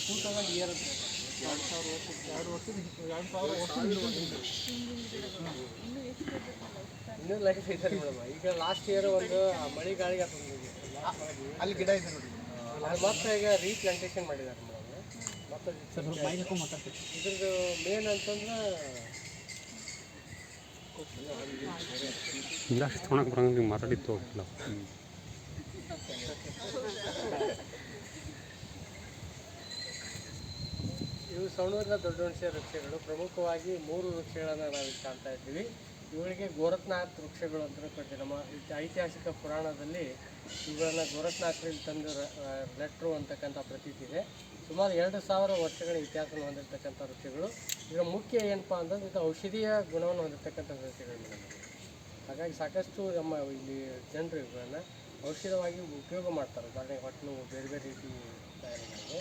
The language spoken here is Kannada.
2000 ಅಂತ 2000 ಇನ್ನೂ ಲೈಫ್ ಐತೆ ಮೇಡಮ್. ಈಗ ಲಾಸ್ಟ್ ಇಯರ್ ಒಂದು ಮಳೆ ಗಾಳಿಗೆ ಅಲ್ಲಿ ಗಿಡ ಇದೆ ನೋಡಿ, ಅಲ್ಲಿ ಮತ್ತೆ ಈಗ ರೀಪ್ಲಾಂಟೇಶನ್ ಮಾಡಿದ್ದಾರೆ ಮೇಡಮ್. ಮತ್ತೆ ಇದ್ರದ್ದು ಮೇನ್ ಅಂತಂದ್ರೆ ಜಾಸ್ತಿ ತೊಗೊಳಕ್ಕೆ ಬರಂಗಿಲ್ಲ, ಮಾತಾಡಿತ್ತು ಹೋಗಿಲ್ಲ. ಇವು ಸವಣೂರಿನ ದೊಡ್ಡ ಹುಣಸೆ ವೃಕ್ಷಗಳು. ಪ್ರಮುಖವಾಗಿ 3 ವೃಕ್ಷಗಳನ್ನು ನಾವು ಕಾಣ್ತಾ ಇದ್ದೀವಿ. ಇವುಗಳಿಗೆ ಗೋರಖ್ನಾಥ್ ವೃಕ್ಷಗಳು ಅಂತ ಕೊಡ್ತೀವಿ. ನಮ್ಮ ಐತಿಹಾಸಿಕ ಪುರಾಣದಲ್ಲಿ ಇವುಗಳನ್ನು ಗೋರಖ್ನಾಥ್ರಲ್ಲಿ ತಂದು ನೆಟ್ಟರು ಅಂತಕ್ಕಂಥ ಪ್ರತೀತಿ ಇದೆ. ಸುಮಾರು 2000 ವರ್ಷಗಳ ಇತಿಹಾಸವನ್ನು ಹೊಂದಿರತಕ್ಕಂಥ ವೃಕ್ಷಗಳು. ಇದರ ಮುಖ್ಯ ಏನಪ್ಪ ಅಂತಂದ್ರೆ ಇದು ಔಷಧೀಯ ಗುಣವನ್ನು ಹೊಂದಿರತಕ್ಕಂಥ ವೃಕ್ಷಗಳು. ಹಾಗಾಗಿ ಸಾಕಷ್ಟು ನಮ್ಮ ಇಲ್ಲಿ ಜನರು ಇವುಗಳನ್ನು ಔಷಧವಾಗಿ ಉಪಯೋಗ ಮಾಡ್ತಾರೆ. ಉದಾಹರಣೆಗೆ ಹೊಟ್ಟೆ ನೋವು, ಬೇರೆ ಬೇರೆ ರೀತಿ ಕಾಯಿಲೆಗಳಿಗೆ